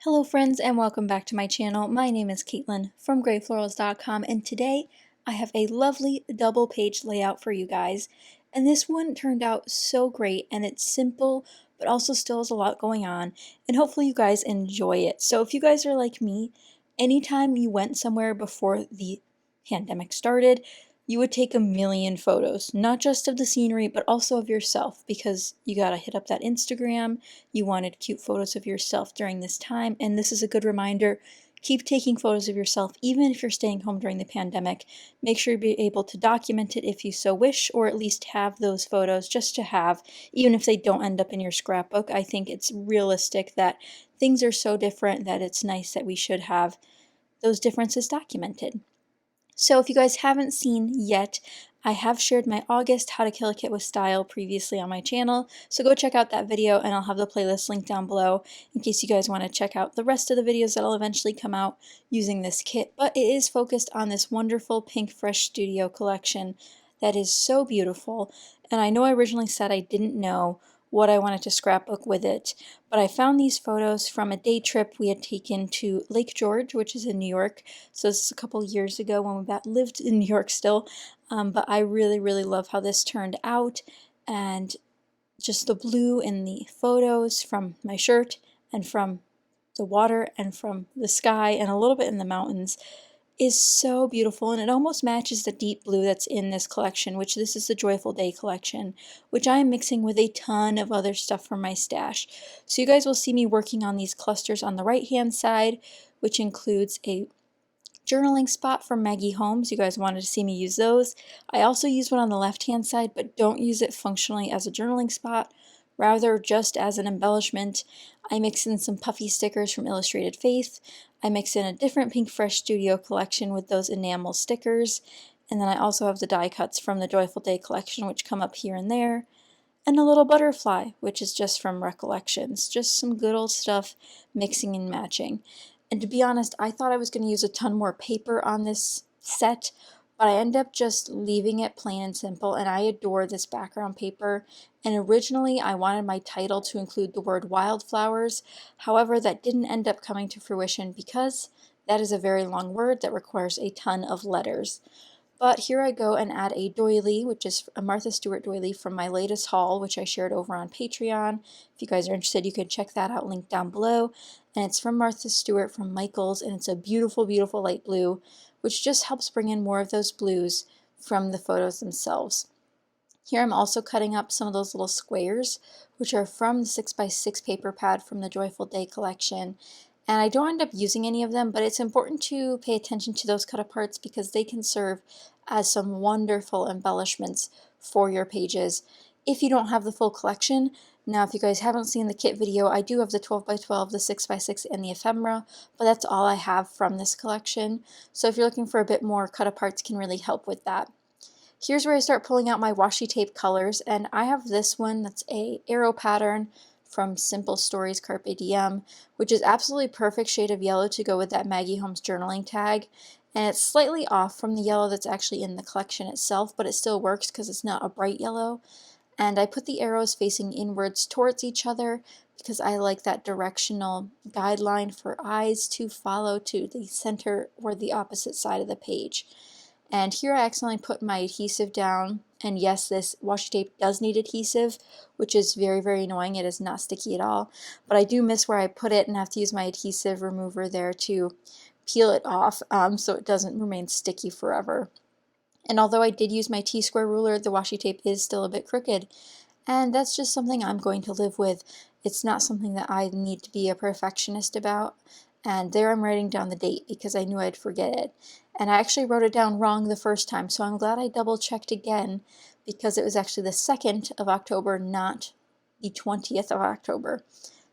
Hello friends and welcome back to my channel. My name is Katelyn from Florals.com and today I have a lovely double page layout for you guys. And this one turned out so great and it's simple but also still has a lot going on and hopefully you guys enjoy it. So if you guys are like me, anytime you went somewhere before the pandemic started, you would take a million photos, not just of the scenery, but also of yourself because you gotta hit up that Instagram. You wanted cute photos of yourself during this time, and this is a good reminder. Keep taking photos of yourself, even if you're staying home during the pandemic. Make sure you be able to document it if you so wish, or at least have those photos just to have, even if they don't end up in your scrapbook. I think it's realistic that things are so different that it's nice that we should have those differences documented. So if you guys haven't seen yet, I have shared my August How to Kill a Kit with Style previously on my channel, so go check out that video and I'll have the playlist linked down below in case you guys want to check out the rest of the videos that'll eventually come out using this kit. But it is focused on this wonderful Pink Fresh Studio collection that is so beautiful, and I know I originally said I didn't know what I wanted to scrapbook with it, but I found these photos from a day trip we had taken to Lake George, which is in New York. So this is a couple years ago when we lived in New York still, but I really love how this turned out, and just the blue in the photos from my shirt and from the water and from the sky and a little bit in the mountains is so beautiful, and it almost matches the deep blue that's in this collection, which this is the Joyful Day collection, which I am mixing with a ton of other stuff from my stash. So you guys will see me working on these clusters on the right hand side, which includes a journaling spot from Maggie Holmes. You guys wanted to see me use those. I also use one on the left hand side, but don't use it functionally as a journaling spot, rather just as an embellishment. I mix in some puffy stickers from Illustrated Faith. I mix in a different Pink Fresh Studio collection with those enamel stickers, and then I also have the die cuts from the Joyful Day collection, which come up here and there, and a little butterfly, which is just from Recollections. Just some good old stuff, mixing and matching. And to be honest, I thought I was going to use a ton more paper on this set, but I ended up just leaving it plain and simple, and I adore this background paper. And originally I wanted my title to include the word wildflowers, however that didn't end up coming to fruition because that is a very long word that requires a ton of letters. But here I go and add a doily, which is a Martha Stewart doily from my latest haul, which I shared over on Patreon. If you guys are interested, you can check that out, linked down below. And it's from Martha Stewart from Michaels, and it's a beautiful light blue, which just helps bring in more of those blues from the photos themselves. Here I'm also cutting up some of those little squares, which are from the 6x6 paper pad from the Joyful Day collection. And I don't end up using any of them, but it's important to pay attention to those cut aparts because they can serve as some wonderful embellishments for your pages if you don't have the full collection. Now, if you guys haven't seen the kit video, I do have the 12x12, the 6x6, and the ephemera, but that's all I have from this collection. So if you're looking for a bit more, cut aparts can really help with that. Here's where I start pulling out my washi tape colors, and I have this one that's a arrow pattern from Simple Stories Carpe Diem, which is absolutely perfect shade of yellow to go with that Maggie Holmes journaling tag. And it's slightly off from the yellow that's actually in the collection itself, but it still works because it's not a bright yellow. And I put the arrows facing inwards towards each other because I like that directional guideline for eyes to follow to the center or the opposite side of the page. And here I accidentally put my adhesive down, and yes, this washi tape does need adhesive, which is very annoying. It is not sticky at all, but I do miss where I put it and have to use my adhesive remover there to peel it off so it doesn't remain sticky forever. And although I did use my T-square ruler, the washi tape is still a bit crooked, and that's just something I'm going to live with. It's not something that I need to be a perfectionist about. And there I'm writing down the date because I knew I'd forget it. And I actually wrote it down wrong the first time, so I'm glad I double checked again because it was actually the 2nd of October, not the 20th of October.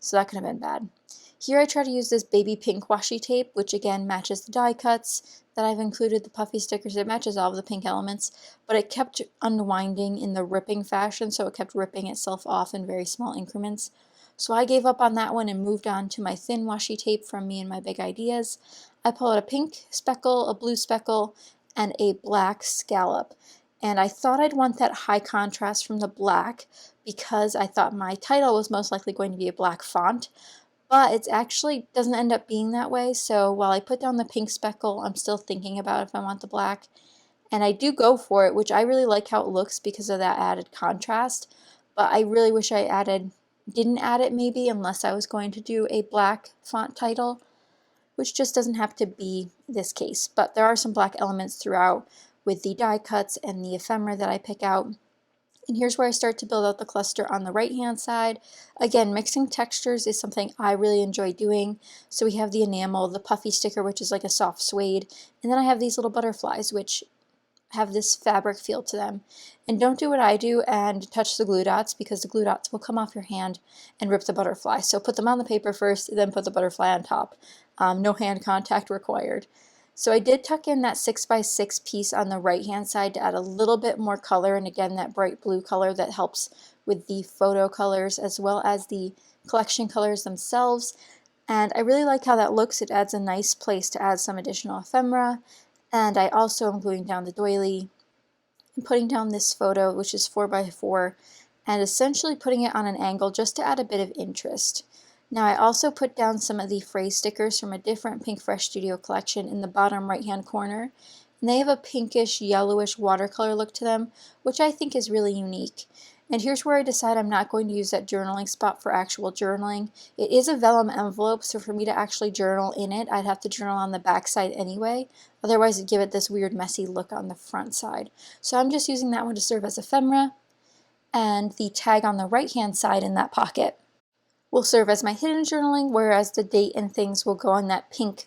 So that could have been bad. Here I try to use this baby pink washi tape, which again matches the die cuts that I've included, the puffy stickers. It matches all of the pink elements, but it kept unwinding in the ripping fashion, so it kept ripping itself off in very small increments. So I gave up on that one and moved on to my thin washi tape from Me and My Big Ideas. I pulled out a pink speckle, a blue speckle, and a black scallop. And I thought I'd want that high contrast from the black because I thought my title was most likely going to be a black font. but it actually doesn't end up being that way. So while I put down the pink speckle, I'm still thinking about if I want the black. And I do go for it, which I really like how it looks because of that added contrast. But I really wish I didn't add it maybe, unless I was going to do a black font title, which just doesn't have to be this case. But there are some black elements throughout with the die cuts and the ephemera that I pick out. And here's where I start to build out the cluster on the right hand side. Again, mixing textures is something I really enjoy doing. So we have the enamel, the puffy sticker, which is like a soft suede, and then I have these little butterflies, which have this fabric feel to them. And don't do what I do and touch the glue dots, because the glue dots will come off your hand and rip the butterfly. So put them on the paper first, then put the butterfly on top. No hand contact required. So I did tuck in that 6x6 piece on the right hand side to add a little bit more color, and again that bright blue color that helps with the photo colors as well as the collection colors themselves. And I really like how that looks. It adds a nice place to add some additional ephemera. And I also am gluing down the doily and putting down this photo, which is 4x4, and essentially putting it on an angle just to add a bit of interest. Now I also put down some of the phrase stickers from a different Pink Fresh Studio collection in the bottom right hand corner, and they have a pinkish yellowish watercolor look to them, which I think is really unique. And here's where I decide I'm not going to use that journaling spot for actual journaling. It is a vellum envelope, so for me to actually journal in it, I'd have to journal on the back side anyway. Otherwise it'd give it this weird messy look on the front side. So I'm just using that one to serve as ephemera, and the tag on the right hand side in that pocket will serve as my hidden journaling, whereas the date and things will go on that pink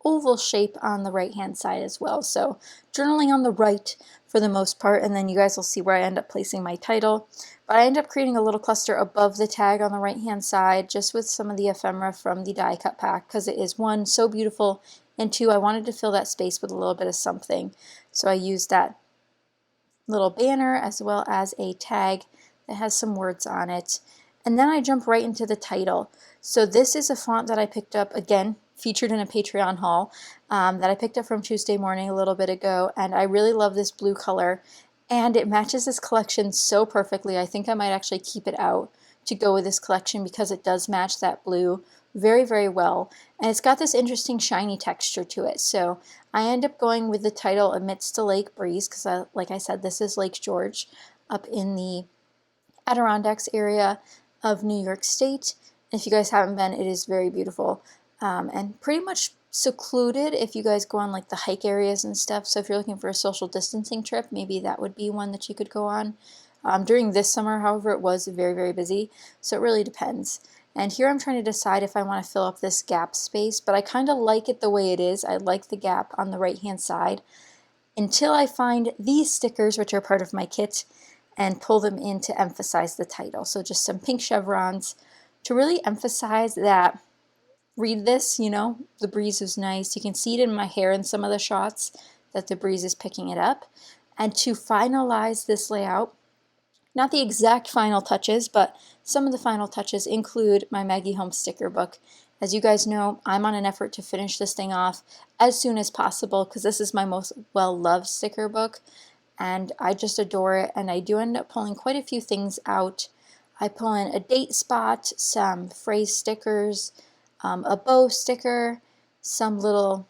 oval shape on the right hand side as well. So journaling on the right for the most part, and then you guys will see where I end up placing my title. But I end up creating a little cluster above the tag on the right hand side, just with some of the ephemera from the die cut pack, because it is, one, so beautiful, and two, I wanted to fill that space with a little bit of something. So I used that little banner as well as a tag that has some words on it. And then I jump right into the title. So this is a font that I picked up, again, featured in a Patreon haul, that I picked up from Tuesday Morning a little bit ago, and I really love this blue color, and it matches this collection so perfectly. I think I might actually keep it out to go with this collection because it does match that blue very, very well, and it's got this interesting shiny texture to it. So I end up going with the title Amidst the Lake Breeze, because like I said, this is Lake George up in the Adirondacks area of New York State. If you guys haven't been, it is very beautiful, and pretty much secluded if you guys go on like the hike areas and stuff. So if you're looking for a social distancing trip, maybe that would be one that you could go on. During this summer, however, it was very, very busy, so it really depends. And here I'm trying to decide if I want to fill up this gap space, but I kind of like it the way it is. I like the gap on the right hand side until I find these stickers, which are part of my kit, and pull them in to emphasize the title. So just some pink chevrons to really emphasize that, read this, you know, the breeze is nice. You can see it in my hair in some of the shots that the breeze is picking it up. And to finalize this layout, not the exact final touches, but some of the final touches include my Maggie Holmes sticker book. As you guys know, I'm on an effort to finish this thing off as soon as possible because this is my most well-loved sticker book, and I just adore it, and I do end up pulling quite a few things out. I pull in a date spot, some phrase stickers, a bow sticker, some little,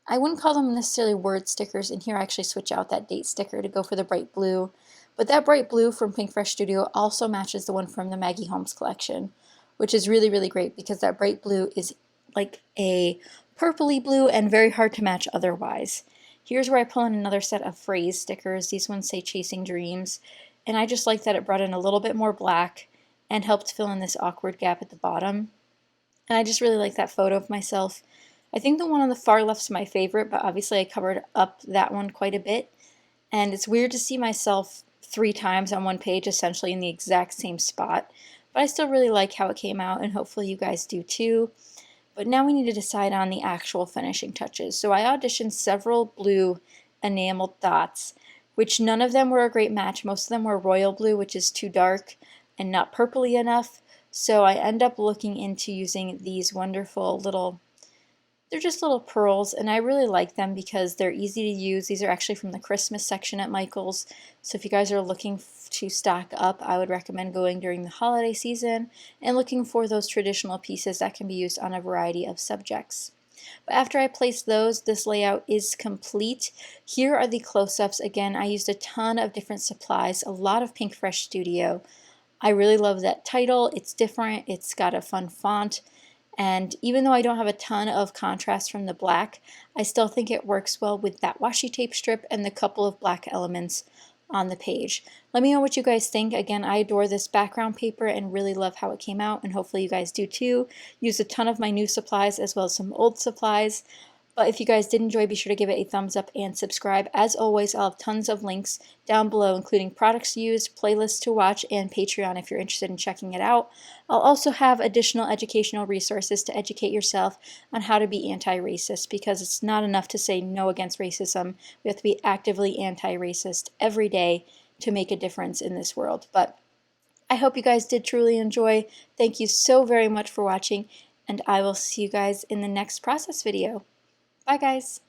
I wouldn't call them necessarily word stickers, and here I actually switch out that date sticker to go for the bright blue. But that bright blue from Pink Fresh Studio also matches the one from the Maggie Holmes collection, which is really, really great because that bright blue is like a purpley blue and very hard to match otherwise. Here's where I pull in another set of phrase stickers. These ones say Chasing Dreams, and I just like that it brought in a little bit more black and helped fill in this awkward gap at the bottom. And I just really like that photo of myself. I think the one on the far left is my favorite, but obviously I covered up that one quite a bit. And it's weird to see myself 3 times on one page, essentially in the exact same spot. But I still really like how it came out, and hopefully you guys do too. But now we need to decide on the actual finishing touches. So I auditioned several blue enameled dots, which none of them were a great match. Most of them were royal blue, which is too dark and not purpley enough. So I end up looking into using these wonderful little They're just little pearls, and I really like them because they're easy to use. These are actually from the Christmas section at Michael's, so if you guys are looking to stock up, I would recommend going during the holiday season and looking for those traditional pieces that can be used on a variety of subjects. But after I place those, this layout is complete. Here are the close-ups. Again, I used a ton of different supplies, a lot of Pink Fresh Studio. I really love that title. It's different, it's got a fun font, and even though I don't have a ton of contrast from the black, I still think it works well with that washi tape strip and the couple of black elements on the page. Let me know what you guys think. Again, I adore this background paper and really love how it came out, and hopefully you guys do too. Use a ton of my new supplies as well as some old supplies. But if you guys did enjoy, be sure to give it a thumbs up and subscribe. As always, I'll have tons of links down below, including products used, playlists to watch, and Patreon if you're interested in checking it out. I'll also have additional educational resources to educate yourself on how to be anti-racist, because it's not enough to say no against racism. We have to be actively anti-racist every day to make a difference in this world. But I hope you guys did truly enjoy. Thank you so very much for watching, and I will see you guys in the next process video. Bye guys!